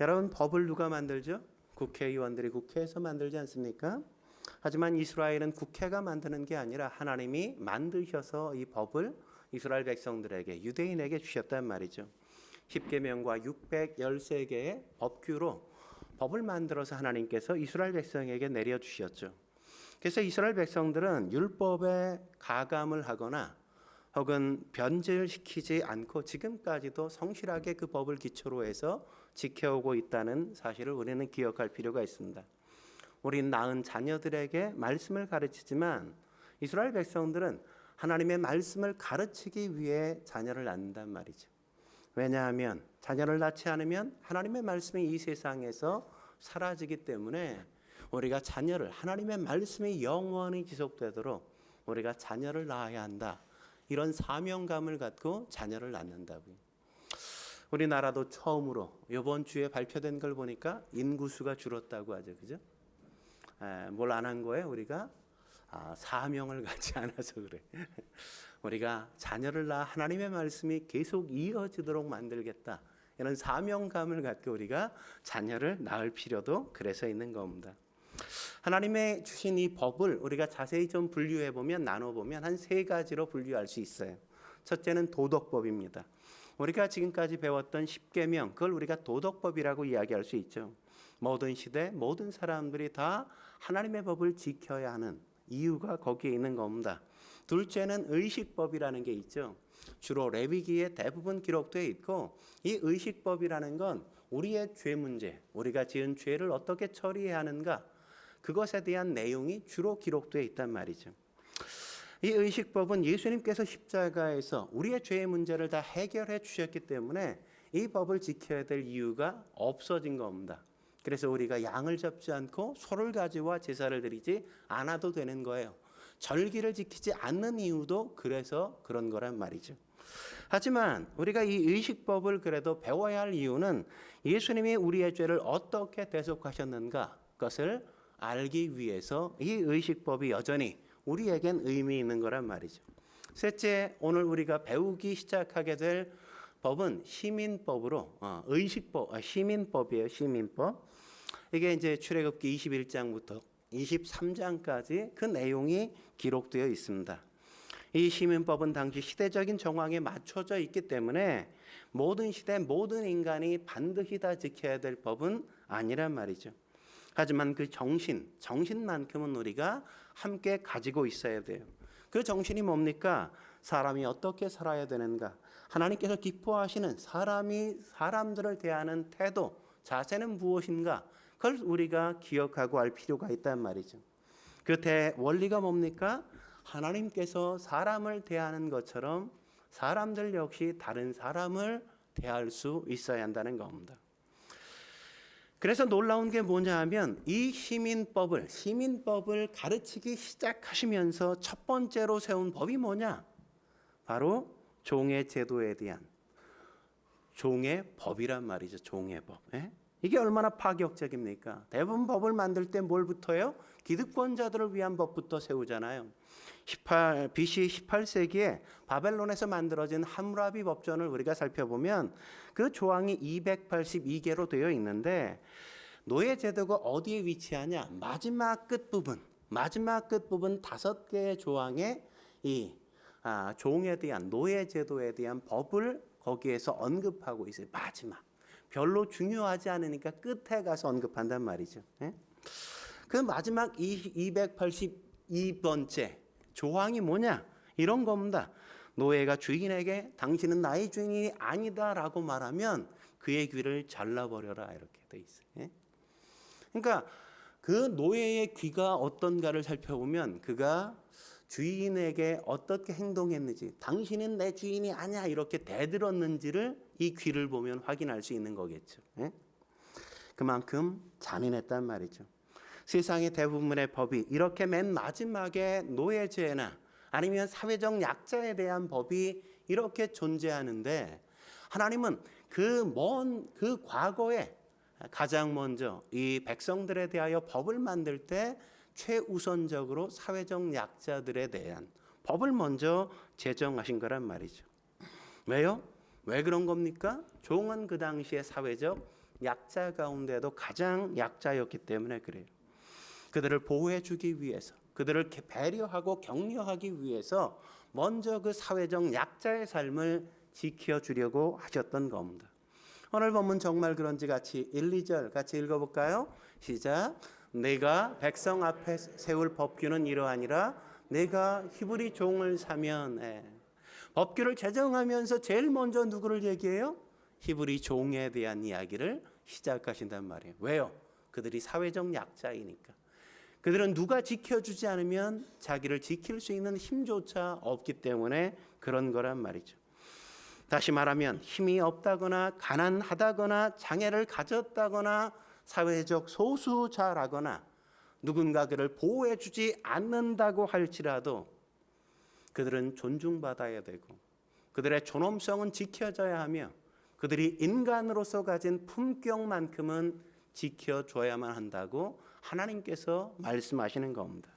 여러분, 법을 누가 만들죠? 국회의원들이 국회에서 만들지 않습니까? 하지만 이스라엘은 국회가 만드는 게 아니라 하나님이 만드셔서 이 법을 이스라엘 백성들에게, 유대인에게 주셨단 말이죠. 십계명과 613개의 법규로 법을 만들어서 하나님께서 이스라엘 백성에게 내려주셨죠. 그래서 이스라엘 백성들은 율법에 가감을 하거나 혹은 변질시키지 않고 지금까지도 성실하게 그 법을 기초로 해서 지켜오고 있다는 사실을 우리는 기억할 필요가 있습니다. 우린 낳은 자녀들에게 말씀을 가르치지만 이스라엘 백성들은 하나님의 말씀을 가르치기 위해 자녀를 낳는단 말이죠. 왜냐하면 자녀를 낳지 않으면 하나님의 말씀이 이 세상에서 사라지기 때문에 우리가 자녀를, 하나님의 말씀이 영원히 지속되도록 우리가 자녀를 낳아야 한다. 이런 사명감을 갖고 자녀를 낳는다고요. 우리나라도 처음으로 이번 주에 발표된 걸 보니까 인구수가 줄었다고 하죠. 그죠? 뭘 안 한 거예요? 우리가 사명을 갖지 않아서 그래. 우리가 자녀를 낳아 하나님의 말씀이 계속 이어지도록 만들겠다. 이런 사명감을 갖고 우리가 자녀를 낳을 필요도 그래서 있는 겁니다. 하나님의 주신 이 법을 우리가 자세히 좀 분류해 보면, 나눠 보면 한 세 가지로 분류할 수 있어요. 첫째는 도덕법입니다. 우리가 지금까지 배웠던 십계명, 그걸 우리가 도덕법이라고 이야기할 수 있죠. 모든 시대 모든 사람들이 다 하나님의 법을 지켜야 하는 이유가 거기에 있는 겁니다. 둘째는 의식법이라는 게 있죠. 주로 레위기에 대부분 기록되어 있고, 이 의식법이라는 건 우리의 죄 문제, 우리가 지은 죄를 어떻게 처리해야 하는가, 그것에 대한 내용이 주로 기록되어 있단 말이죠. 이 의식법은 예수님께서 십자가에서 우리의 죄의 문제를 다 해결해 주셨기 때문에 이 법을 지켜야 될 이유가 없어진 겁니다. 그래서 우리가 양을 잡지 않고 소를 가지고 제사를 드리지 않아도 되는 거예요. 절기를 지키지 않는 이유도 그래서 그런 거란 말이죠. 하지만 우리가 이 의식법을 그래도 배워야 할 이유는 예수님이 우리의 죄를 어떻게 대속하셨는가, 그것을 알기 위해서 이 의식법이 여전히 우리에겐 의미 있는 거란 말이죠. 셋째, 오늘 우리가 배우기 시작하게 될 법은 시민법으로, 시민법이에요. 시민법. 이게 이제 출애굽기 21장부터 23장까지 그 내용이 기록되어 있습니다. 이 시민법은 당시 시대적인 정황에 맞춰져 있기 때문에 모든 시대 모든 인간이 반드시 다 지켜야 될 법은 아니란 말이죠. 하지만 그 정신만큼은 우리가 함께 가지고 있어야 돼요. 그 정신이 뭡니까? 사람이 어떻게 살아야 되는가? 하나님께서 기뻐하시는 사람들을 대하는 태도, 자세는 무엇인가? 그걸 우리가 기억하고 알 필요가 있단 말이죠. 그 원리가 뭡니까? 하나님께서 사람을 대하는 것처럼 사람들 역시 다른 사람을 대할 수 있어야 한다는 겁니다. 그래서 놀라운 게 뭐냐 하면 이 시민법을 가르치기 시작하시면서 첫 번째로 세운 법이 뭐냐? 바로 종의 제도에 대한 종의 법이란 말이죠. 종의 법. 이게 얼마나 파격적입니까? 대부분 법을 만들 때 뭘부터요? 기득권자들을 위한 법부터 세우잖아요. BC 18세기에 바벨론에서 만들어진 함무라비 법전을 우리가 살펴보면 그 조항이 282개로 되어 있는데, 노예 제도가 어디에 위치하냐? 마지막 끝부분 5개의 조항에 이 종에 대한, 노예 제도에 대한 법을 거기에서 언급하고 있어요. 마지막. 별로 중요하지 않으니까 끝에 가서 언급한단 말이죠. 그 마지막 282번째 조항이 뭐냐? 이런 겁니다. 노예가 주인에게 당신은 나의 주인이 아니다라고 말하면 그의 귀를 잘라버려라, 이렇게 돼 있어요. 그러니까 그 노예의 귀가 어떤가를 살펴보면 그가 주인에게 어떻게 행동했는지, 당신은 내 주인이 아니야 이렇게 대들었는지를 이 귀를 보면 확인할 수 있는 거겠죠. 그만큼 잔인했단 말이죠. 세상의 대부분의 법이 이렇게 맨 마지막에 노예제나 아니면 사회적 약자에 대한 법이 이렇게 존재하는데, 하나님은 그 과거에 가장 먼저 이 백성들에 대하여 법을 만들 때 최우선적으로 사회적 약자들에 대한 법을 먼저 제정하신 거란 말이죠. 왜요? 왜 그런 겁니까? 종은 그 당시에 사회적 약자 가운데도 가장 약자였기 때문에 그래요. 그들을 보호해주기 위해서, 그들을 배려하고 격려하기 위해서 먼저 그 사회적 약자의 삶을 지켜주려고 하셨던 겁니다. 오늘 본문 정말 그런지 같이 1, 2절 같이 읽어볼까요? 시작. 내가 백성 앞에 세울 법규는 이러하니라. 내가 히브리 종을 사면. 법규를 제정하면서 제일 먼저 누구를 얘기해요? 히브리 종에 대한 이야기를 시작하신단 말이에요. 왜요? 그들이 사회적 약자이니까. 그들은 누가 지켜주지 않으면 자기를 지킬 수 있는 힘조차 없기 때문에 그런 거란 말이죠. 다시 말하면 힘이 없다거나 가난하다거나 장애를 가졌다거나 사회적 소수자라거나 누군가 그를 보호해주지 않는다고 할지라도 그들은 존중받아야 되고 그들의 존엄성은 지켜져야 하며 그들이 인간으로서 가진 품격만큼은 지켜줘야만 한다고 하나님께서 말씀하시는 겁니다.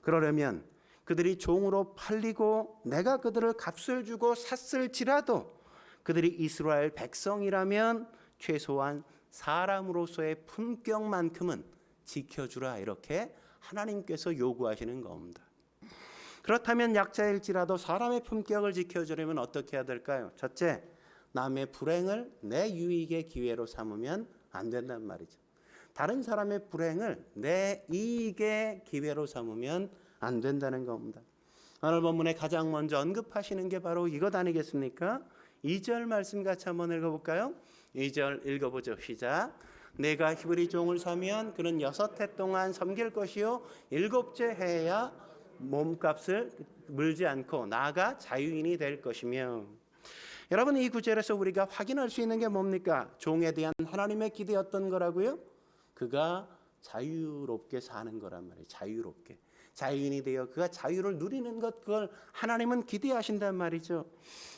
그러려면 그들이 종으로 팔리고 내가 그들을 값을 주고 샀을지라도 그들이 이스라엘 백성이라면 최소한 사람으로서의 품격만큼은 지켜주라, 이렇게 하나님께서 요구하시는 겁니다. 그렇다면 약자일지라도 사람의 품격을 지켜주려면 어떻게 해야 될까요? 첫째, 남의 불행을 내 유익의 기회로 삼으면 안 된단 말이죠. 다른 사람의 불행을 내 이익의 기회로 삼으면 안 된다는 겁니다. 오늘 본문에 가장 먼저 언급하시는 게 바로 이것 아니겠습니까? 2절 말씀 같이 한번 읽어볼까요? 2절 읽어보죠. 시작. 내가 히브리 종을 사면 그는 6해 동안 섬길 것이요 7째 해야 몸값을 물지 않고 나아가 자유인이 될 것이며. 여러분, 이 구절에서 우리가 확인할 수 있는 게 뭡니까? 종에 대한 하나님의 기대였던 거라고요? 그가 자유롭게 사는 거란 말이에요. 자유롭게. 자유인이 되어 그가 자유를 누리는 것, 그걸 하나님은 기대하신단 말이죠.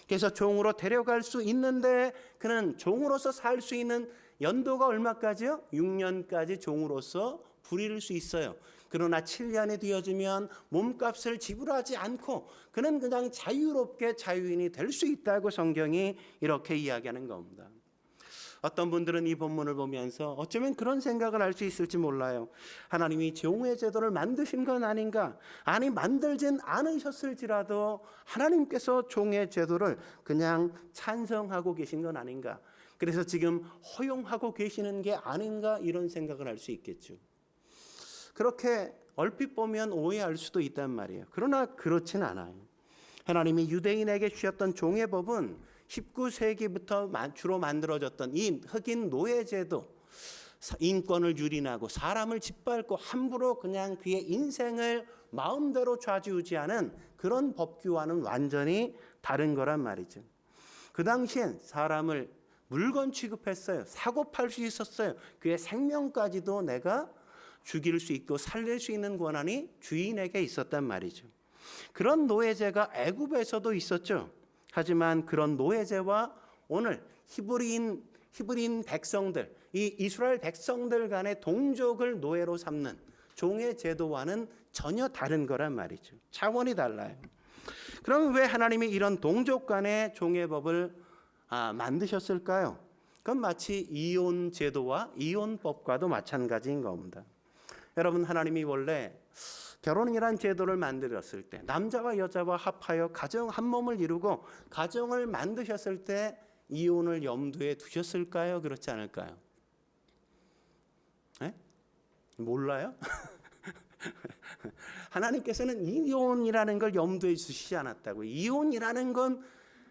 그래서 종으로 데려갈 수 있는데 그는 종으로서 살 수 있는 연도가 얼마까지요? 6년까지 종으로서 부릴 수 있어요. 그러나 7년이 되어지면 몸값을 지불하지 않고 그는 그냥 자유롭게 자유인이 될 수 있다고 성경이 이렇게 이야기하는 겁니다. 어떤 분들은 이 본문을 보면서 어쩌면 그런 생각을 할 수 있을지 몰라요. 하나님이 종의 제도를 만드신 건 아닌가? 아니, 만들진 않으셨을지라도 하나님께서 종의 제도를 그냥 찬성하고 계신 건 아닌가? 그래서 지금 허용하고 계시는 게 아닌가? 이런 생각을 할 수 있겠죠. 그렇게 얼핏 보면 오해할 수도 있단 말이에요. 그러나 그렇진 않아요. 하나님이 유대인에게 주셨던 종의 법은 19세기부터 주로 만들어졌던 이 흑인 노예제도, 인권을 유린하고 사람을 짓밟고 함부로 그냥 그의 인생을 마음대로 좌지우지하는 그런 법규와는 완전히 다른 거란 말이죠. 그 당시엔 사람을 물건 취급했어요. 사고 팔 수 있었어요. 그의 생명까지도 내가 죽일 수 있고 살릴 수 있는 권한이 주인에게 있었단 말이죠. 그런 노예제가 애굽에서도 있었죠. 하지만 그런 노예제와 오늘 히브리인 백성들, 이 이스라엘 백성들 간의 동족을 노예로 삼는 종의 제도와는 전혀 다른 거란 말이죠. 차원이 달라요. 그럼 왜 하나님이 이런 동족 간의 종의 법을 만드셨을까요? 그건 마치 이혼 제도와 이혼법과도 마찬가지인 겁니다. 여러분, 하나님이 원래 결혼이란 제도를 만들었을 때 남자와 여자와 합하여 가정 한 몸을 이루고 가정을 만드셨을 때 이혼을 염두에 두셨을까요? 그렇지 않을까요? 네? 몰라요? 하나님께서는 이혼이라는 걸 염두에 두시지 않았다고. 이혼이라는 건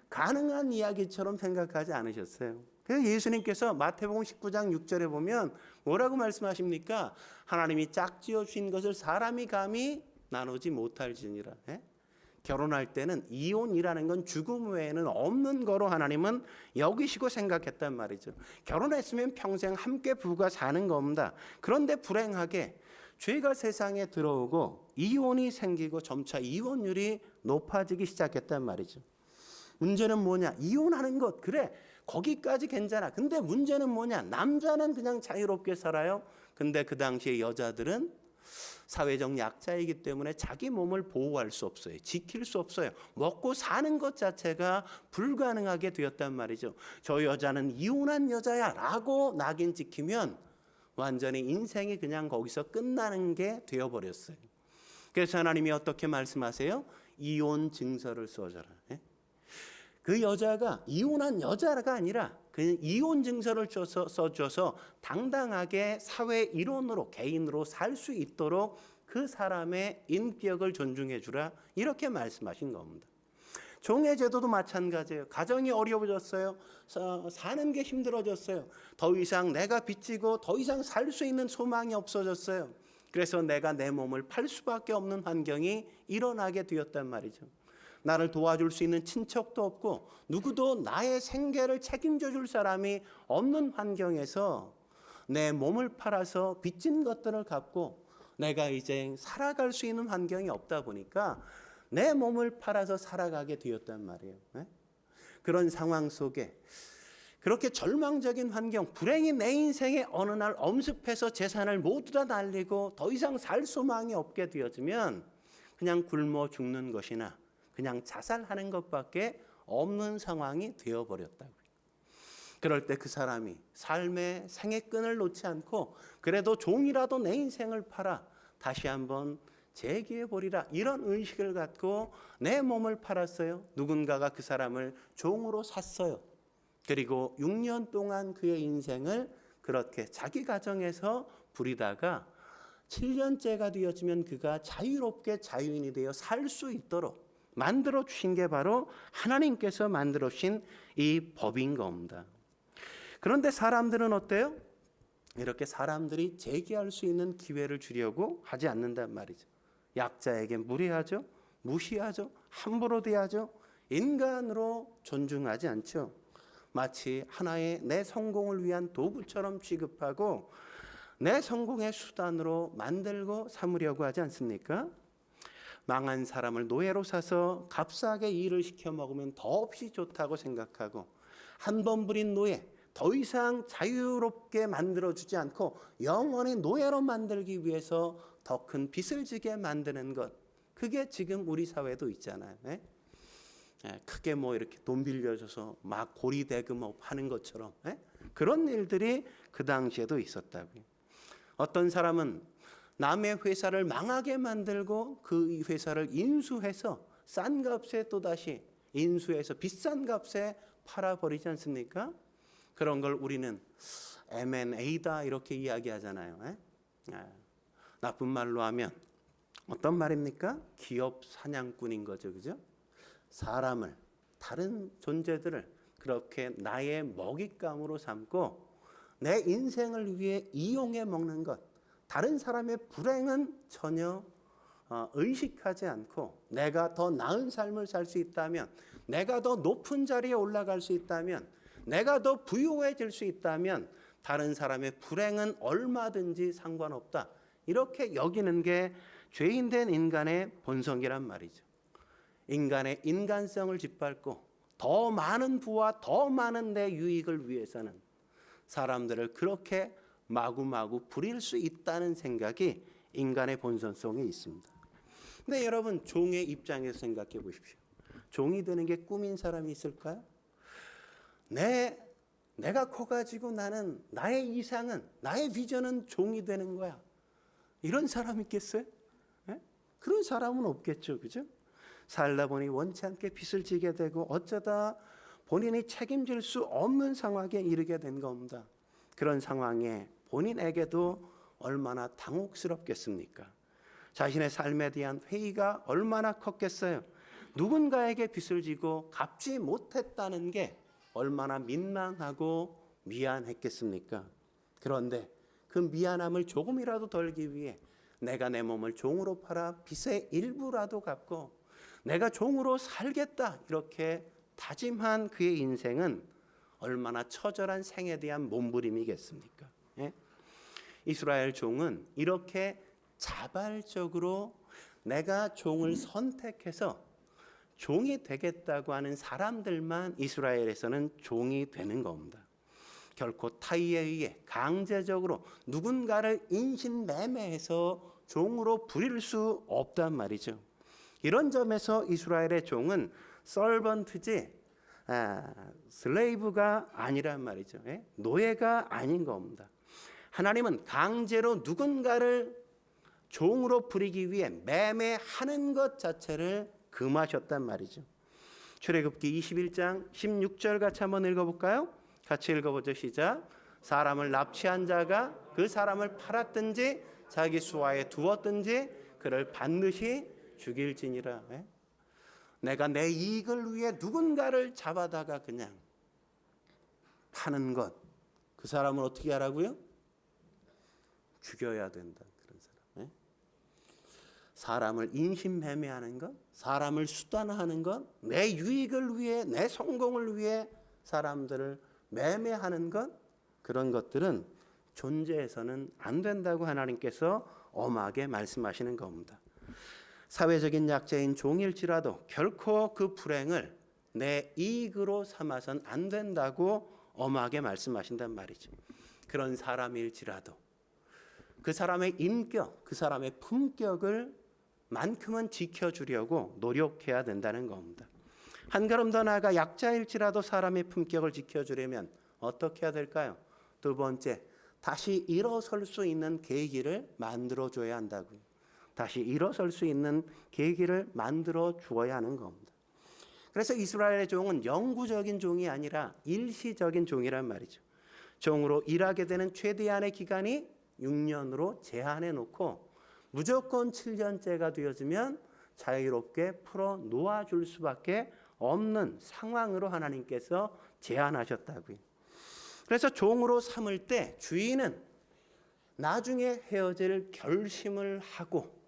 가능한 이야기처럼 생각하지 않으셨어요. 그래서 예수님께서 마태복음 19장 6절에 보면 뭐라고 말씀하십니까? 하나님이 짝지어 주신 것을 사람이 감히 나누지 못할지니라. 결혼할 때는 이혼이라는 건 죽음 외에는 없는 거로 하나님은 여기시고 생각했단 말이죠. 결혼했으면 평생 함께 부부가 사는 겁니다. 그런데 불행하게 죄가 세상에 들어오고 이혼이 생기고 점차 이혼율이 높아지기 시작했단 말이죠. 문제는 뭐냐? 이혼하는 것, 그래, 거기까지 괜찮아. 근데 문제는 뭐냐? 남자는 그냥 자유롭게 살아요. 근데 그 당시에 여자들은 사회적 약자이기 때문에 자기 몸을 보호할 수 없어요. 지킬 수 없어요. 먹고 사는 것 자체가 불가능하게 되었단 말이죠. 저 여자는 이혼한 여자야 라고 낙인 찍히면 완전히 인생이 그냥 거기서 끝나는 게 되어버렸어요. 그래서 하나님이 어떻게 말씀하세요? 이혼 증서를 써줘라. 그 여자가 이혼한 여자가 아니라 그 이혼 증서를 써줘서 당당하게 사회 일원으로 개인으로 살 수 있도록 그 사람의 인격을 존중해 주라, 이렇게 말씀하신 겁니다. 종의 제도도 마찬가지예요. 가정이 어려워졌어요. 사는 게 힘들어졌어요. 더 이상 내가 빚지고 더 이상 살 수 있는 소망이 없어졌어요. 그래서 내가 내 몸을 팔 수밖에 없는 환경이 일어나게 되었단 말이죠. 나를 도와줄 수 있는 친척도 없고 누구도 나의 생계를 책임져 줄 사람이 없는 환경에서 내 몸을 팔아서 빚진 것들을 갚고 내가 이제 살아갈 수 있는 환경이 없다 보니까 내 몸을 팔아서 살아가게 되었단 말이에요. 그런 상황 속에 그렇게 절망적인 환경, 불행이 내 인생에 어느 날 엄습해서 재산을 모두 다 날리고 더 이상 살 소망이 없게 되어지면 그냥 굶어 죽는 것이나 그냥 자살하는 것밖에 없는 상황이 되어버렸다고요. 그럴 때 그 사람이 삶의 생애끈을 놓지 않고 그래도 종이라도 내 인생을 팔아 다시 한번 재기해보리라, 이런 의식을 갖고 내 몸을 팔았어요. 누군가가 그 사람을 종으로 샀어요. 그리고 6년 동안 그의 인생을 그렇게 자기 가정에서 부리다가 7년째가 되어지면 그가 자유롭게 자유인이 되어 살 수 있도록 만들어 주신 게 바로 하나님께서 만들어 주신 이 법인 겁니다. 그런데 사람들은 어때요? 이렇게 사람들이 제기할 수 있는 기회를 주려고 하지 않는단 말이죠. 약자에게 무례하죠, 무시하죠, 함부로 대하죠, 인간으로 존중하지 않죠. 마치 하나의 내 성공을 위한 도구처럼 취급하고 내 성공의 수단으로 만들고 삼으려고 하지 않습니까? 망한 사람을 노예로 사서 값싸게 일을 시켜 먹으면 더없이 좋다고 생각하고 한 번 부린 노예, 더 이상 자유롭게 만들어주지 않고 영원히 노예로 만들기 위해서 더 큰 빚을 지게 만드는 것, 그게 지금 우리 사회도 있잖아요. 크게 뭐 이렇게 돈 빌려줘서 막 고리대금업 하는 것처럼 그런 일들이 그 당시에도 있었다고요. 어떤 사람은 남의 회사를 망하게 만들고 그 회사를 인수해서 싼 값에 또다시 인수해서 비싼 값에 팔아버리지 않습니까? 그런 걸 우리는 M&A다 이렇게 이야기하잖아요. 나쁜 말로 하면 어떤 말입니까? 기업 사냥꾼인 거죠, 그죠? 사람을, 다른 존재들을 그렇게 나의 먹잇감으로 삼고 내 인생을 위해 이용해 먹는 것, 다른 사람의 불행은 전혀 의식하지 않고 내가 더 나은 삶을 살 수 있다면, 내가 더 높은 자리에 올라갈 수 있다면, 내가 더 부유해질 수 있다면 다른 사람의 불행은 얼마든지 상관없다, 이렇게 여기는 게 죄인된 인간의 본성이란 말이죠. 인간의 인간성을 짓밟고 더 많은 부와 더 많은 내 유익을 위해서는 사람들을 그렇게 마구마구 부릴 수 있다는 생각이 인간의 본성 속에 있습니다. 근데 여러분, 종의 입장에서 생각해 보십시오. 종이 되는 게 꿈인 사람이 있을까요? 내가 커가지고 나는 나의 이상은, 나의 비전은 종이 되는 거야, 이런 사람 있겠어요? 그런 사람은 없겠죠, 그죠? 살다 보니 원치 않게 빚을 지게 되고 어쩌다 본인이 책임질 수 없는 상황에 이르게 된 겁니다. 그런 상황에 본인에게도 얼마나 당혹스럽겠습니까? 자신의 삶에 대한 회의가 얼마나 컸겠어요? 누군가에게 빚을 지고 갚지 못했다는 게 얼마나 민망하고 미안했겠습니까? 그런데 그 미안함을 조금이라도 덜기 위해 내가 내 몸을 종으로 팔아 빚의 일부라도 갚고 내가 종으로 살겠다, 이렇게 다짐한 그의 인생은 얼마나 처절한 생에 대한 몸부림이겠습니까? 이스라엘 종은 이렇게 자발적으로 내가 종을 선택해서 종이 되겠다고 하는 사람들만 이스라엘에서는 종이 되는 겁니다. 결코 타의에 의해 강제적으로 누군가를 인신매매해서 종으로 부릴 수 없단 말이죠. 이런 점에서 이스라엘의 종은 서번트지 슬레이브가 아니란 말이죠. 노예가 아닌 겁니다. 하나님은 강제로 누군가를 종으로 부리기 위해 매매하는 것 자체를 금하셨단 말이죠. 출애굽기 21장 16절 같이 한번 읽어볼까요? 같이 읽어보죠. 시작. 사람을 납치한 자가 그 사람을 팔았든지 자기 수하에 두었든지 그를 반드시 죽일지니라. 내가 내 이익을 위해 누군가를 잡아다가 그냥 파는 것, 그 사람을 어떻게 하라고요? 죽여야 된다. 그런 사람. 사람을 인신매매하는 것, 사람을 수단화하는 것, 내 유익을 위해, 내 성공을 위해 사람들을 매매하는 것, 그런 것들은 존재해서는 안 된다고 하나님께서 엄하게 말씀하시는 겁니다. 사회적인 약자인 종일지라도 결코 그 불행을 내 이익으로 삼아선 안 된다고 엄하게 말씀하신단 말이죠. 그런 사람일지라도 그 사람의 인격, 그 사람의 품격을 만큼은 지켜주려고 노력해야 된다는 겁니다. 한 걸음 더 나아가 약자일지라도 사람의 품격을 지켜주려면 어떻게 해야 될까요? 두 번째, 다시 일어설 수 있는 계기를 만들어줘야 한다고요. 다시 일어설 수 있는 계기를 만들어 주어야 하는 겁니다. 그래서 이스라엘의 종은 영구적인 종이 아니라 일시적인 종이란 말이죠. 종으로 일하게 되는 최대한의 기간이 6년으로 제한해 놓고 무조건 7년째가 되어지면 자유롭게 풀어 놓아줄 수밖에 없는 상황으로 하나님께서 제한하셨다고요. 그래서 종으로 삼을 때 주인은 나중에 헤어질 결심을 하고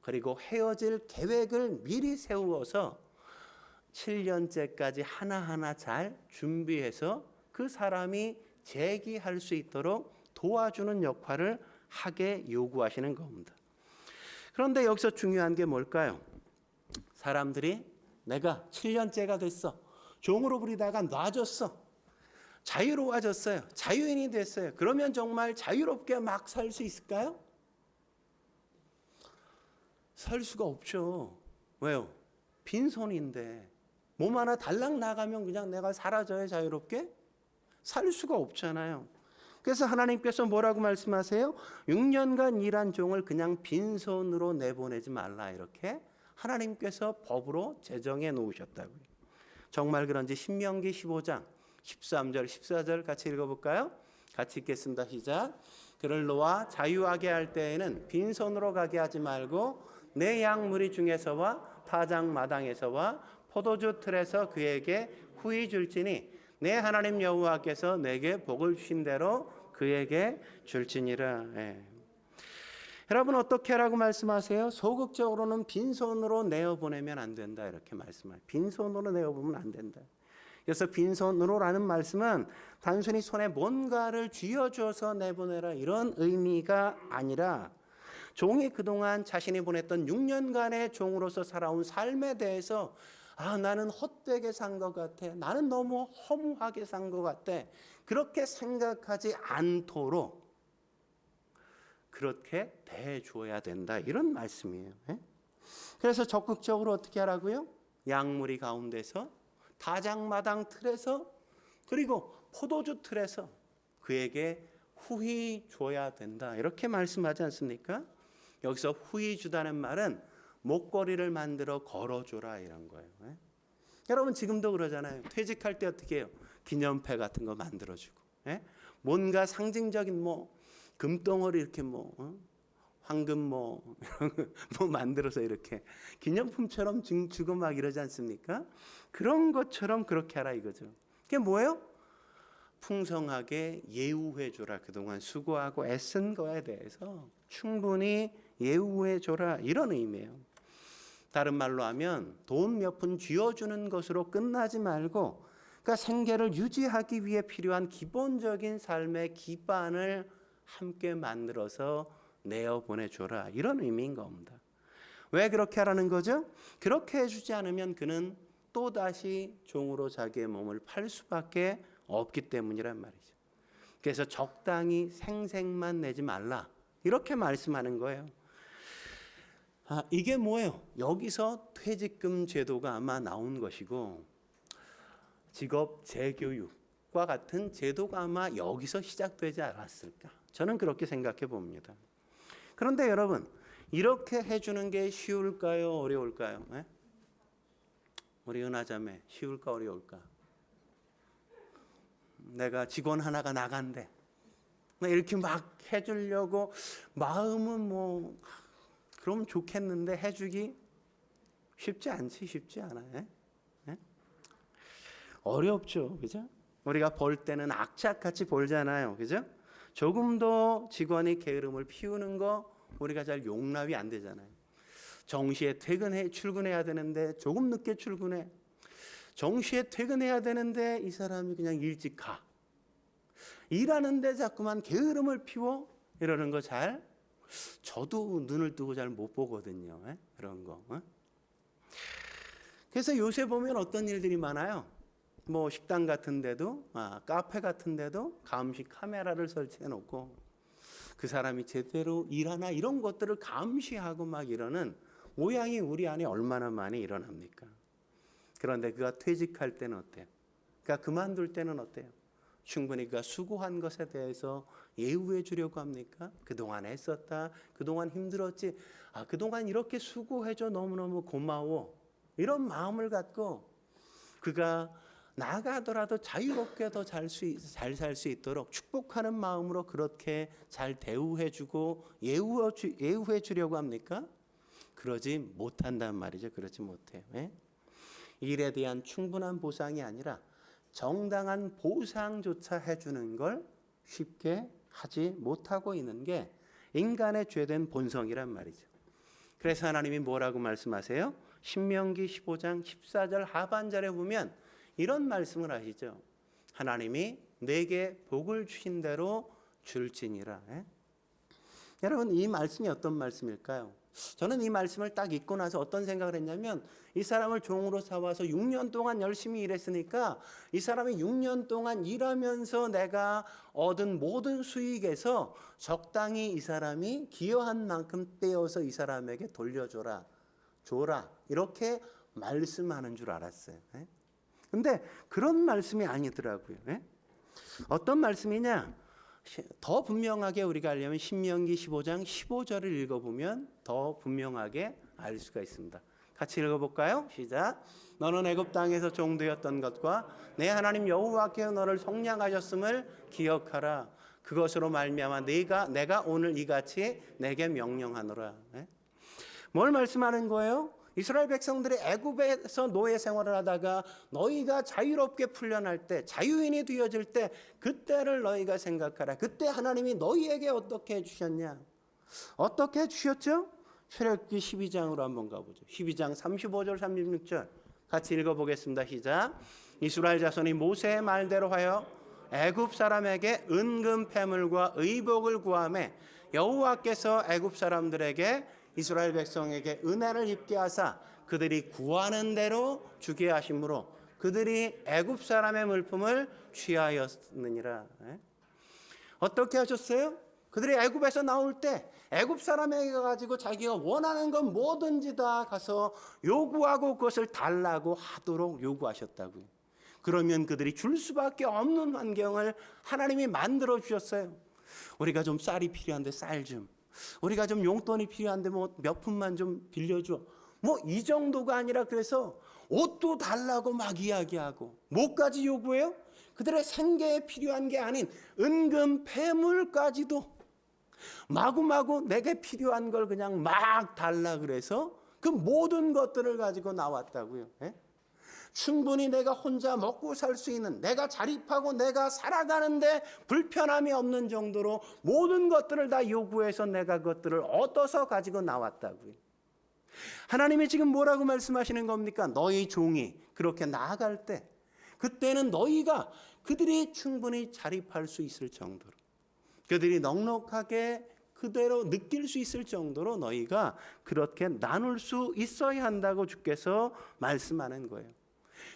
그리고 헤어질 계획을 미리 세우어서 7년째까지 하나하나 잘 준비해서 그 사람이 재기할 수 있도록 도와주는 역할을 하게 요구하시는 겁니다. 그런데 여기서 중요한 게 뭘까요? 사람들이 내가 7년째가 됐어. 종으로 부리다가 놔줬어. 자유로워졌어요. 자유인이 됐어요. 그러면 정말 자유롭게 막 살 수 있을까요? 살 수가 없죠. 왜요? 빈손인데 몸 하나 달랑 나가면 그냥 내가 사라져요. 자유롭게? 살 수가 없잖아요. 그래서 하나님께서 뭐라고 말씀하세요? 6년간 일한 종을 그냥 빈손으로 내보내지 말라 이렇게 하나님께서 법으로 제정해 놓으셨다고요. 정말 그런지 신명기 15장 13절 14절 같이 읽어볼까요? 같이 읽겠습니다. 시작. 그를 놓아 자유하게 할 때에는 빈손으로 가게 하지 말고 내 양 무리 중에서와 타작 마당에서와 포도주 틀에서 그에게 후히 줄지니 내 하나님 여호와께서 내게 복을 주신 대로 그에게 줄지니라. 여러분 어떻게 하라고 말씀하세요? 소극적으로는 빈손으로 내어보내면 안 된다 이렇게 말씀해요. 빈손으로 내어보면 안 된다. 그래서 빈손으로라는 말씀은 단순히 손에 뭔가를 쥐어줘서 내보내라 이런 의미가 아니라 종이 그동안 자신이 보냈던 6년간의 종으로서 살아온 삶에 대해서 나는 헛되게 산 것 같아. 나는 너무 허무하게 산 것 같아. 그렇게 생각하지 않도록 그렇게 대해줘야 된다. 이런 말씀이에요. 그래서 적극적으로 어떻게 하라고요? 양무리 가운데서 다장마당 틀에서 그리고 포도주 틀에서 그에게 후히 줘야 된다. 이렇게 말씀하지 않습니까? 여기서 후히 주다는 말은 목걸이를 만들어 걸어줘라 이런 거예요. 여러분 지금도 그러잖아요. 퇴직할 때 어떻게 해요? 기념패 같은 거 만들어주고 뭔가 상징적인 금덩어리 이렇게 황금 뭐 만들어서 이렇게 기념품처럼 주고 막 이러지 않습니까? 그런 것처럼 그렇게 하라 이거죠. 그게 뭐예요? 풍성하게 예우해줘라. 그동안 수고하고 애쓴 거에 대해서 충분히 예우해줘라 이런 의미예요. 다른 말로 하면 돈 몇 푼 쥐어주는 것으로 끝나지 말고 그러니까 생계를 유지하기 위해 필요한 기본적인 삶의 기반을 함께 만들어서 내어보내줘라 이런 의미인 겁니다. 왜 그렇게 하라는 거죠? 그렇게 해주지 않으면 그는 또다시 종으로 자기의 몸을 팔 수밖에 없기 때문이란 말이죠. 그래서 적당히 생색만 내지 말라 이렇게 말씀하는 거예요. 이게 뭐예요? 여기서 퇴직금 제도가 아마 나온 것이고 직업 재교육과 같은 제도가 아마 여기서 시작되지 않았을까? 저는 그렇게 생각해 봅니다. 그런데 여러분, 이렇게 해주는 게 쉬울까요? 어려울까요? 네? 우리 은하자매, 쉬울까 어려울까? 내가 직원 하나가 나간대. 이렇게 막 해주려고 마음은 뭐 그럼 좋겠는데 해주기 쉽지 않아. 예? 어렵죠, 그죠? 우리가 벌 때는 악착같이 벌잖아요, 그죠? 조금 더 직원이 게으름을 피우는 거 우리가 잘 용납이 안 되잖아요. 정시에 출근해야 되는데 조금 늦게 출근해. 정시에 퇴근해야 되는데 이 사람이 그냥 일찍 가. 일하는데 자꾸만 게으름을 피워 이러는 거 잘 저도 눈을 뜨고 잘 못 보거든요. 그런 거. 그래서 요새 보면 어떤 일들이 많아요. 뭐 식당 같은 데도 카페 같은 데도 감시 카메라를 설치해 놓고 그 사람이 제대로 일하나 이런 것들을 감시하고 막 이러는 모양이 우리 안에 얼마나 많이 일어납니까? 그런데 그가 퇴직할 때는 어때요? 그가 그만둘 때는 어때요? 충분히 그가 수고한 것에 대해서 예우해 주려고 합니까? 그동안 애썼다. 그동안 힘들었지. 그동안 이렇게 수고해줘. 너무너무 고마워. 이런 마음을 갖고 그가 나가더라도 자유롭게 더 잘 살 수 있도록 축복하는 마음으로 그렇게 잘 대우해 주고 예우해 주려고 합니까? 그러지 못한단 말이죠. 그렇지 못해요. 일에 대한 충분한 보상이 아니라 정당한 보상조차 해주는 걸 쉽게 하지 못하고 있는 게 인간의 죄된 본성이란 말이죠. 그래서 하나님이 뭐라고 말씀하세요? 신명기 15장 14절 하반절에 보면 이런 말씀을 하시죠. 하나님이 내게 복을 주신 대로 줄지니라. 여러분, 이 말씀이 어떤 말씀일까요? 저는 이 말씀을 딱 읽고 나서 어떤 생각을 했냐면 이 사람을 종으로 삼아서 6년 동안 열심히 일했으니까 이 사람이 6년 동안 일하면서 내가 얻은 모든 수익에서 적당히 이 사람이 기여한 만큼 떼어서 이 사람에게 돌려줘라. 줘라. 이렇게 말씀하는 줄 알았어요. 근데 그런 말씀이 아니더라고요. 어떤 말씀이냐? 더 분명하게 우리가 알려면 신명기 15장 15절을 읽어보면 더 분명하게 알 수가 있습니다. 같이 읽어볼까요? 시작. 너는 애굽 땅에서 종되었던 것과 내 하나님 여호와께서 너를 속량하셨음을 기억하라. 그것으로 말미암아 내가 오늘 이같이 내게 명령하노라. 뭘 말씀하는 거예요? 이스라엘 백성들이 애굽에서 노예 생활을 하다가 너희가 자유롭게 풀려날 때, 자유인이 되어질 때 그때를 너희가 생각하라. 그때 하나님이 너희에게 어떻게 해주셨냐? 어떻게 해주셨죠? 출애굽기 12장으로 한번 가보죠. 12장 35절 36절 같이 읽어보겠습니다. 시작. 이스라엘 자손이 모세의 말대로 하여 애굽 사람에게 은금 패물과 의복을 구하매 여호와께서 애굽 사람들에게 이스라엘 백성에게 은혜를 입게 하사 그들이 구하는 대로 주게 하심으로 그들이 애굽 사람의 물품을 취하였느니라. 어떻게 하셨어요? 그들이 애굽에서 나올 때 애굽 사람에게 가지고 자기가 원하는 건 뭐든지 다 가서 요구하고 그것을 달라고 하도록 요구하셨다고요. 그러면 그들이 줄 수밖에 없는 환경을 하나님이 만들어 주셨어요. 우리가 좀 쌀이 필요한데 쌀 좀. 우리가 좀 용돈이 필요한데 뭐 몇 푼만 좀 빌려줘. 뭐 이 정도가 아니라 그래서 옷도 달라고 막 이야기하고 뭐까지 요구해요? 그들의 생계에 필요한 게 아닌 은금 패물까지도 마구마구 내게 필요한 걸 그냥 막 달라 그래서 그 모든 것들을 가지고 나왔다고요. 충분히 내가 혼자 먹고 살 수 있는, 내가 자립하고 내가 살아가는데 불편함이 없는 정도로 모든 것들을 다 요구해서 내가 그것들을 얻어서 가지고 나왔다고요. 하나님이 지금 뭐라고 말씀하시는 겁니까? 너희 종이 그렇게 나아갈 때 그때는 너희가 그들이 충분히 자립할 수 있을 정도로, 그들이 넉넉하게 그대로 느낄 수 있을 정도로 너희가 그렇게 나눌 수 있어야 한다고 주께서 말씀하는 거예요.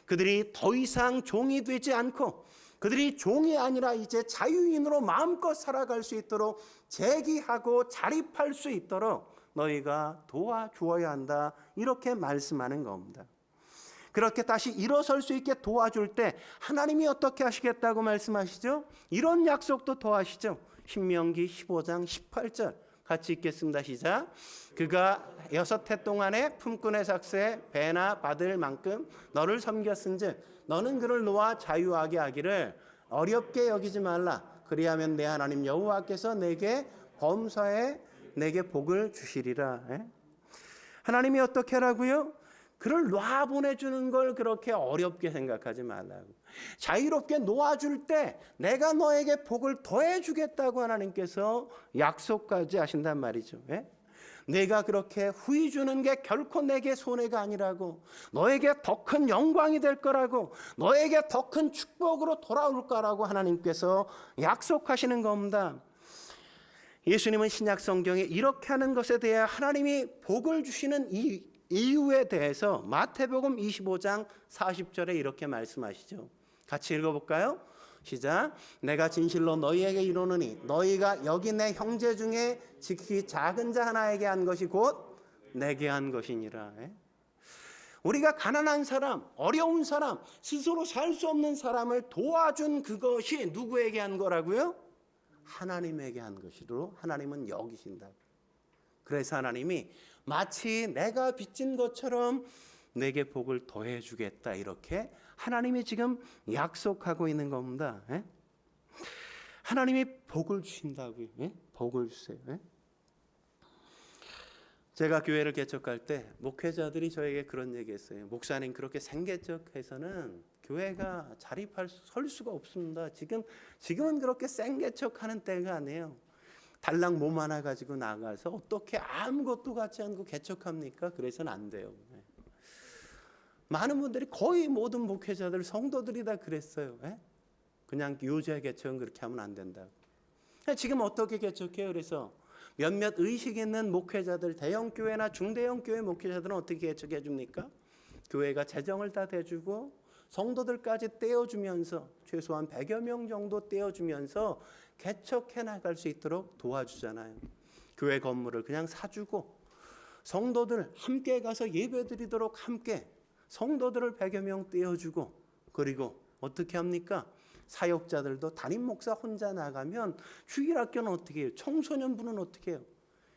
그들이 더 이상 종이 되지 않고 그들이 종이 아니라 이제 자유인으로 마음껏 살아갈 수 있도록 재기하고 자립할 수 있도록 너희가 도와주어야 한다. 이렇게 말씀하는 겁니다. 그렇게 다시 일어설 수 있게 도와줄 때 하나님이 어떻게 하시겠다고 말씀하시죠? 이런 약속도 더하시죠. 신명기 15장 18절 같이 읽겠습니다. 시작. 그가 6해 동안에 품꾼의 삭스에 배나 받을 만큼 너를 섬겼은즉 너는 그를 놓아 자유하게 하기를 어렵게 여기지 말라. 그리하면 내 하나님 여호와께서 내게 범사에 내게 복을 주시리라. 하나님이 어떻게 하라고요? 그를 놔보내주는 걸 그렇게 어렵게 생각하지 말라고. 자유롭게 놓아줄 때 내가 너에게 복을 더해주겠다고 하나님께서 약속까지 하신단 말이죠. 내가 그렇게 후히 주는 게 결코 내게 손해가 아니라고, 너에게 더 큰 영광이 될 거라고, 너에게 더 큰 축복으로 돌아올 거라고 하나님께서 약속하시는 겁니다. 예수님은 신약 성경에 이렇게 하는 것에 대해 하나님이 복을 주시는 이 이유에 대해서 마태복음 25장 40절에 이렇게 말씀하시죠. 같이 읽어볼까요? 시작. 내가 진실로 너희에게 이르노니 너희가 여기 내 형제 중에 지극히 작은 자 하나에게 한 것이 곧 내게 한 것이니라. 우리가 가난한 사람, 어려운 사람, 스스로 살 수 없는 사람을 도와준 그것이 누구에게 한 거라고요? 하나님에게 한 것이로 하나님은 여기신다. 그래서 하나님이 마치 내가 빚진 것처럼 내게 복을 더해 주겠다, 이렇게 하나님이 지금 약속하고 있는 겁니다. 하나님이 복을 주신다고요. 복을 주세요. 제가 교회를 개척할 때 목회자들이 저에게 그런 얘기했어요. 목사님, 그렇게 생개척해서는 교회가 설 수가 없습니다. 지금은 그렇게 생개척하는 때가 아니에요. 달랑 몸 하나 가지고 나가서 어떻게 아무것도 갖지 않고 개척합니까? 그래서는 안 돼요. 많은 분들이, 거의 모든 목회자들, 성도들이 다 그랬어요. 그냥 요새 개척은 그렇게 하면 안 된다고. 지금 어떻게 개척해요? 그래서 몇몇 의식 있는 목회자들, 대형 교회나 중대형 교회 목회자들은 어떻게 개척해 줍니까? 교회가 재정을 다 대주고 성도들까지 떼어주면서 최소한 100여 명 정도 떼어주면서 개척해 나갈 수 있도록 도와주잖아요. 교회 건물을 그냥 사주고 성도들 함께 가서 예배드리도록 함께 성도들을 100여 명 떼어주고, 그리고 어떻게 합니까? 사역자들도 담임 목사 혼자 나가면 주일학교는 어떻게 해요? 청소년부는 어떻게 해요?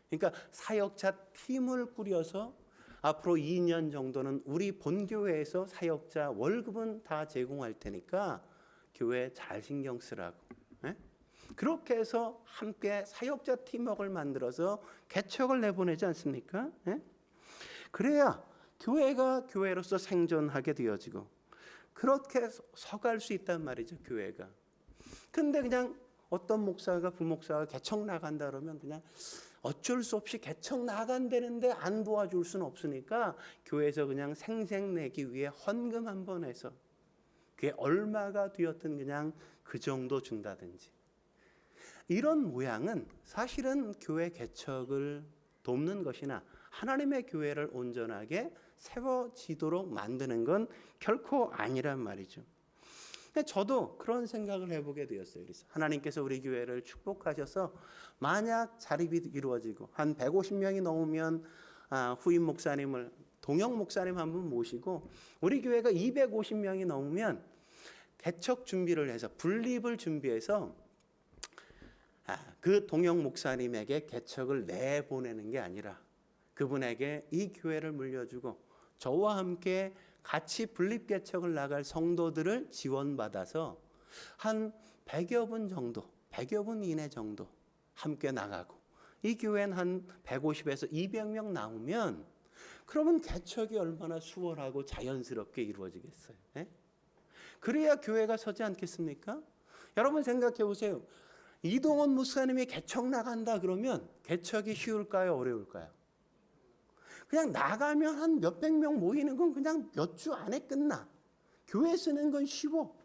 그러니까 사역자 팀을 꾸려서 앞으로 2년 정도는 우리 본교회에서 사역자 월급은 다 제공할 테니까 교회 잘 신경 쓰라고. 그렇게 해서 함께 사역자 팀워크를 만들어서 개척을 내보내지 않습니까? 그래야 교회가 교회로서 생존하게 되어지고 그렇게 서갈 수 있단 말이죠, 교회가. 근데 그냥 어떤 목사가, 부목사가 개척 나간다 그러면 그냥 어쩔 수 없이 개척 나간다는데 안 도와줄 수는 없으니까 교회에서 그냥 생색내기 위해 헌금 한번 해서 그게 얼마가 되었든 그냥 그 정도 준다든지, 이런 모양은 사실은 교회 개척을 돕는 것이나 하나님의 교회를 온전하게 세워지도록 만드는 건 결코 아니란 말이죠. 저도 그런 생각을 해보게 되었어요. 그래서 하나님께서 우리 교회를 축복하셔서 만약 자립이 이루어지고 한 150명이 넘으면 후임 목사님을, 동영 목사님 한 분 모시고 우리 교회가 250명이 넘으면 개척 준비를 해서, 분립을 준비해서 그 동영 목사님에게 개척을 내보내는 게 아니라 그분에게 이 교회를 물려주고 저와 함께 같이 분립 개척을 나갈 성도들을 지원받아서 한 100여 분 정도, 100여 분 이내 정도 함께 나가고, 이 교회는 한 150에서 200명 나오면 그러면 개척이 얼마나 수월하고 자연스럽게 이루어지겠어요. 그래야 교회가 서지 않겠습니까? 여러분 생각해 보세요. 이동원 목사님이 개척 나간다 그러면 개척이 쉬울까요, 어려울까요? 그냥 나가면 한 몇백 명 모이는 건 그냥 몇 주 안에 끝나. 교회 쓰는 건 쉬워.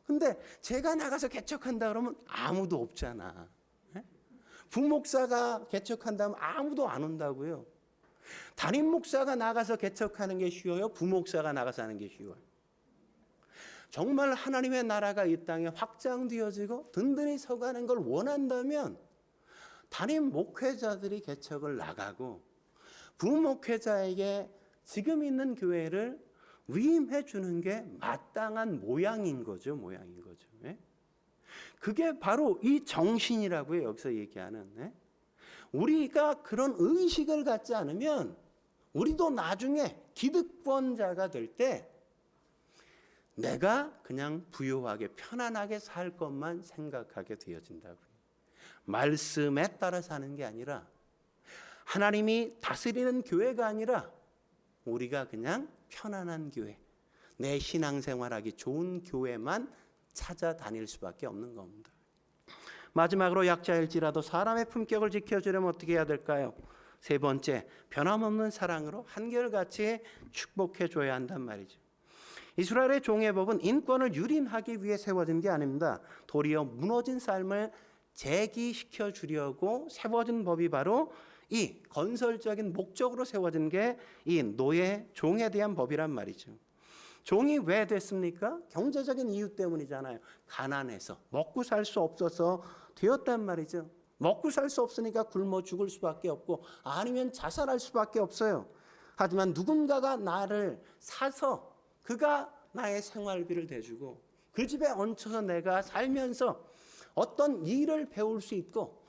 근데 제가 나가서 개척한다 그러면 아무도 없잖아. 부목사가 개척한다면 아무도 안 온다고요. 담임 목사가 나가서 개척하는 게 쉬워요? 부목사가 나가서 하는 게 쉬워요? 정말 하나님의 나라가 이 땅에 확장되어지고 든든히 서가는 걸 원한다면 담임 목회자들이 개척을 나가고 부목회자에게 지금 있는 교회를 위임해 주는 게 마땅한 모양인 거죠. 예? 그게 바로 이 정신이라고요. 여기서 얘기하는. 예? 우리가 그런 의식을 갖지 않으면 우리도 나중에 기득권자가 될 때 내가 그냥 부유하게 편안하게 살 것만 생각하게 되어진다고요. 말씀에 따라 사는 게 아니라 하나님이 다스리는 교회가 아니라 우리가 그냥 편안한 교회, 내 신앙생활하기 좋은 교회만 찾아다닐 수밖에 없는 겁니다. 마지막으로 약자일지라도 사람의 품격을 지켜주려면 어떻게 해야 될까요? 세 번째, 변함없는 사랑으로 한결같이 축복해 줘야 한단 말이죠. 이스라엘의 종회법은 인권을 유린하기 위해 세워진 게 아닙니다. 도리어 무너진 삶을 재기시켜 주려고 세워진 법이 바로 이 건설적인 목적으로 세워진 게 이 노예 종에 대한 법이란 말이죠. 종이 왜 됐습니까? 경제적인 이유 때문이잖아요. 가난해서 먹고 살 수 없어서 되었단 말이죠. 먹고 살 수 없으니까 굶어 죽을 수밖에 없고 아니면 자살할 수밖에 없어요. 하지만 누군가가 나를 사서 그가 나의 생활비를 대주고 그 집에 얹혀서 내가 살면서 어떤 일을 배울 수 있고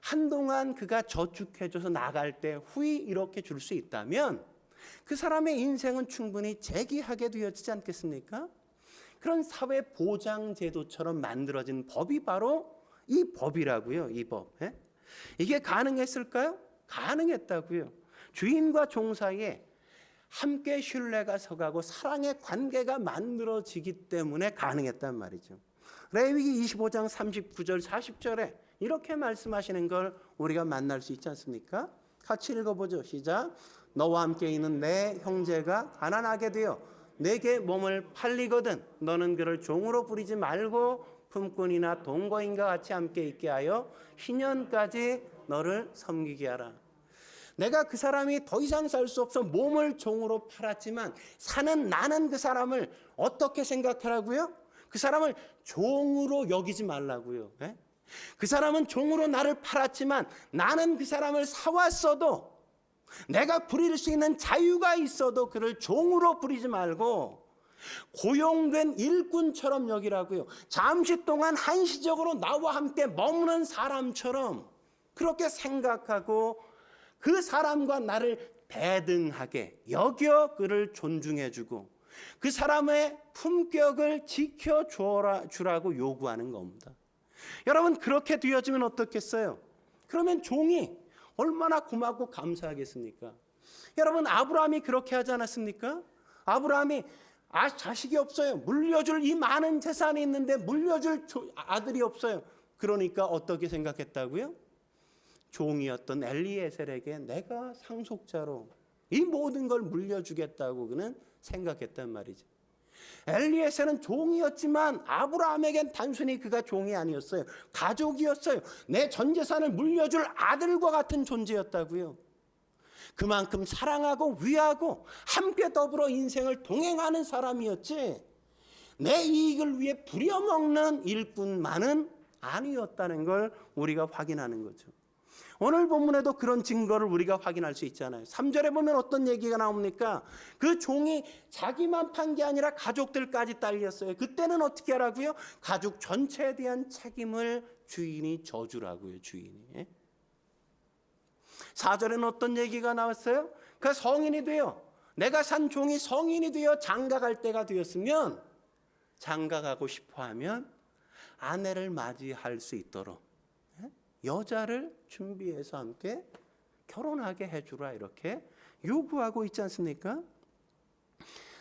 한동안 그가 저축해줘서 나갈 때 후이 이렇게 줄 수 있다면 그 사람의 인생은 충분히 재기하게 되어지지 않겠습니까? 그런 사회 보장 제도처럼 만들어진 법이 바로 이 법이라고요. 이 법. 예? 이게 가능했을까요? 가능했다고요. 주인과 종 사이에 함께 신뢰가 서가고 사랑의 관계가 만들어지기 때문에 가능했단 말이죠. 레위기 25장 39절 40절에 이렇게 말씀하시는 걸 우리가 만날 수 있지 않습니까? 같이 읽어보죠. 시작. 너와 함께 있는 내 형제가 가난하게 되어 내게 몸을 팔리거든 너는 그를 종으로 부리지 말고 품꾼이나 동거인과 같이 함께 있게 하여 희년까지 너를 섬기게 하라. 내가 그 사람이 더 이상 살 수 없어 몸을 종으로 팔았지만 사는 나는 그 사람을 어떻게 생각하라고요? 그 사람을 종으로 여기지 말라고요. 예? 그 사람은 종으로 나를 팔았지만 나는 그 사람을 사왔어도 내가 부릴 수 있는 자유가 있어도 그를 종으로 부리지 말고 고용된 일꾼처럼 여기라고요. 잠시 동안 한시적으로 나와 함께 머무는 사람처럼 그렇게 생각하고 그 사람과 나를 대등하게 여겨 그를 존중해주고 그 사람의 품격을 지켜주라고 요구하는 겁니다. 여러분 그렇게 되어지면 어떻겠어요? 그러면 종이 얼마나 고맙고 감사하겠습니까? 여러분 아브라함이 그렇게 하지 않았습니까? 아브라함이 자식이 없어요. 물려줄 이 많은 재산이 있는데 물려줄 아들이 없어요. 그러니까 어떻게 생각했다고요? 종이었던 엘리에셀에게 내가 상속자로 이 모든 걸 물려주겠다고 그는 생각했단 말이죠. 엘리에셀은 종이었지만 아브라함에겐 단순히 그가 종이 아니었어요. 가족이었어요. 내 전 재산을 물려줄 아들과 같은 존재였다고요. 그만큼 사랑하고 위하고 함께 더불어 인생을 동행하는 사람이었지 내 이익을 위해 부려먹는 일꾼만은 아니었다는 걸 우리가 확인하는 거죠. 오늘 본문에도 그런 증거를 우리가 확인할 수 있잖아요. 3절에 보면 어떤 얘기가 나옵니까? 그 종이 자기만 판 게 아니라 가족들까지 딸렸어요. 그때는 어떻게 하라고요? 가족 전체에 대한 책임을 주인이 져주라고요. 주인이. 4절에는 어떤 얘기가 나왔어요? 그 성인이 되어 내가 산 종이 성인이 되어 장가갈 때가 되었으면 장가가고 싶어하면 아내를 맞이할 수 있도록 여자를 준비해서 함께 결혼하게 해주라 이렇게 요구하고 있지 않습니까?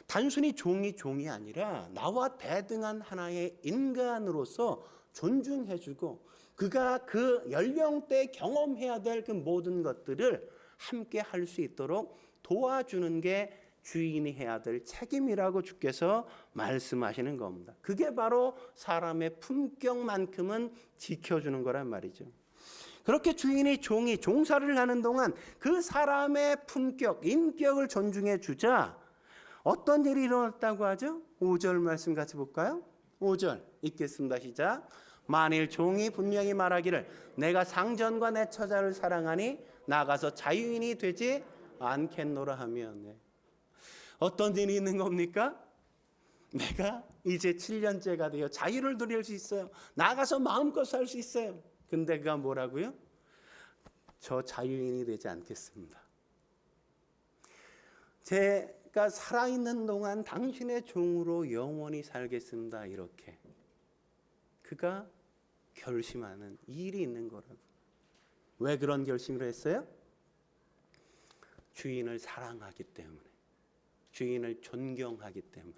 단순히 종이 아니라 나와 대등한 하나의 인간으로서 존중해주고 그가 그 연령대 경험해야 될 그 모든 것들을 함께 할 수 있도록 도와주는 게 주인이 해야 될 책임이라고 주께서 말씀하시는 겁니다. 그게 바로 사람의 품격만큼은 지켜주는 거란 말이죠. 그렇게 주인이 종이 종사를 하는 동안 그 사람의 품격, 인격을 존중해 주자 어떤 일이 일어났다고 하죠? 5절 말씀 같이 볼까요? 5절 읽겠습니다. 시작. 만일 종이 분명히 말하기를 내가 상전과 내 처자를 사랑하니 나가서 자유인이 되지 않겠노라 하면 어떤 일이 있는 겁니까? 내가 이제 7년째가 되어 자유를 누릴 수 있어요. 나가서 마음껏 살 수 있어요. 근데 그가 뭐라고요? 저 자유인이 되지 않겠습니다. 제가 살아있는 동안 당신의 종으로 영원히 살겠습니다. 이렇게 그가 결심하는 일이 있는 거라고. 왜 그런 결심을 했어요? 주인을 사랑하기 때문에, 주인을 존경하기 때문에,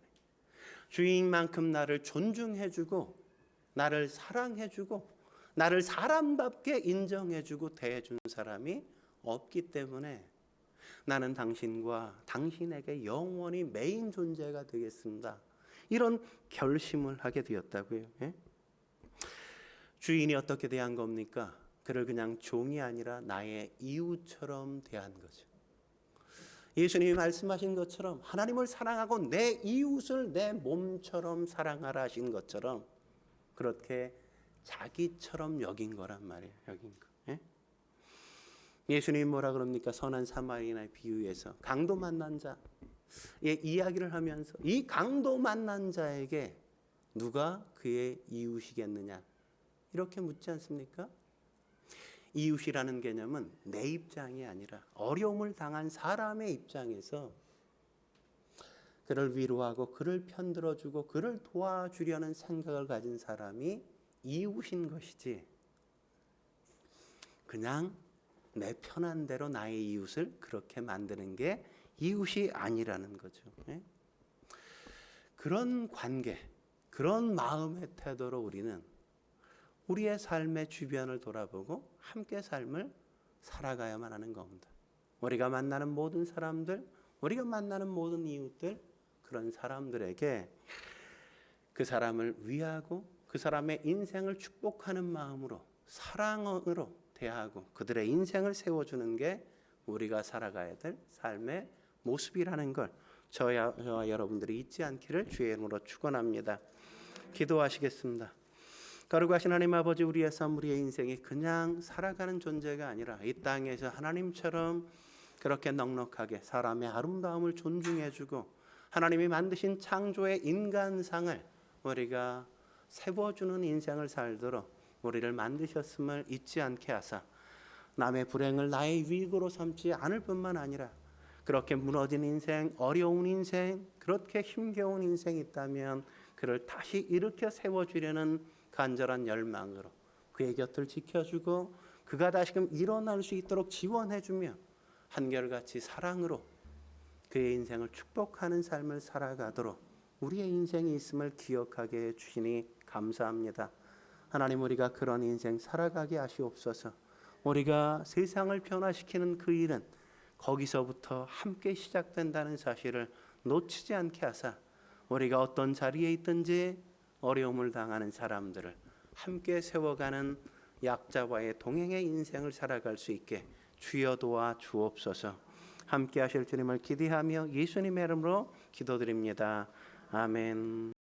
주인만큼 나를 존중해주고 나를 사랑해주고 나를 사람답게 인정해주고 대해준 사람이 없기 때문에 나는 당신과 당신에게 영원히 메인 존재가 되겠습니다. 이런 결심을 하게 되었다고요. 예? 주인이 어떻게 대한 겁니까? 그를 그냥 종이 아니라 나의 이웃처럼 대한 거죠. 예수님이 말씀하신 것처럼 하나님을 사랑하고 내 이웃을 내 몸처럼 사랑하라 하신 것처럼 그렇게 자기처럼 여긴 거란 말이에요. 여긴 거. 예? 예수님이 뭐라 그럽니까? 선한 사마리아인의 비유에서 강도 만난 자 이야기를 하면서 이 강도 만난 자에게 누가 그의 이웃이겠느냐 이렇게 묻지 않습니까? 이웃이라는 개념은 내 입장이 아니라 어려움을 당한 사람의 입장에서 그를 위로하고 그를 편들어주고 그를 도와주려는 생각을 가진 사람이 이웃인 것이지 그냥 내 편한 대로 나의 이웃을 그렇게 만드는 게 이웃이 아니라는 거죠. 그런 관계, 그런 마음의 태도로 우리는 우리의 삶의 주변을 돌아보고 함께 삶을 살아가야만 하는 겁니다. 우리가 만나는 모든 사람들, 우리가 만나는 모든 이웃들, 그런 사람들에게 그 사람을 위하고 그 사람의 인생을 축복하는 마음으로 사랑으로 대하고 그들의 인생을 세워주는 게 우리가 살아가야 될 삶의 모습이라는 걸 저와 여러분들이 잊지 않기를 주의 이름으로 축원합니다. 기도하시겠습니다. 거룩하신 하나님 아버지, 우리의 삶, 우리의 인생이 그냥 살아가는 존재가 아니라 이 땅에서 하나님처럼 그렇게 넉넉하게 사람의 아름다움을 존중해주고 하나님이 만드신 창조의 인간상을 우리가 세워주는 인생을 살도록 우리를 만드셨음을 잊지 않게 하사 남의 불행을 나의 위익으로 삼지 않을 뿐만 아니라 그렇게 무너진 인생, 어려운 인생, 그렇게 힘겨운 인생이 있다면 그를 다시 일으켜 세워주려는 간절한 열망으로 그의 곁을 지켜주고 그가 다시금 일어날 수 있도록 지원해주며 한결같이 사랑으로 그의 인생을 축복하는 삶을 살아가도록 우리의 인생이 있음을 기억하게 해주시니 감사합니다. 하나님, 우리가 그런 인생 살아가게 하시옵소서. 우리가 세상을 변화시키는 그 일은 거기서부터 함께 시작된다는 사실을 놓치지 않게 하사 우리가 어떤 자리에 있든지 어려움을 당하는 사람들을 함께 세워가는 약자와의 동행의 인생을 살아갈 수 있게 주여 도와 주옵소서. 함께 하실 주님을 기대하며 예수님의 이름으로 기도드립니다. 아멘.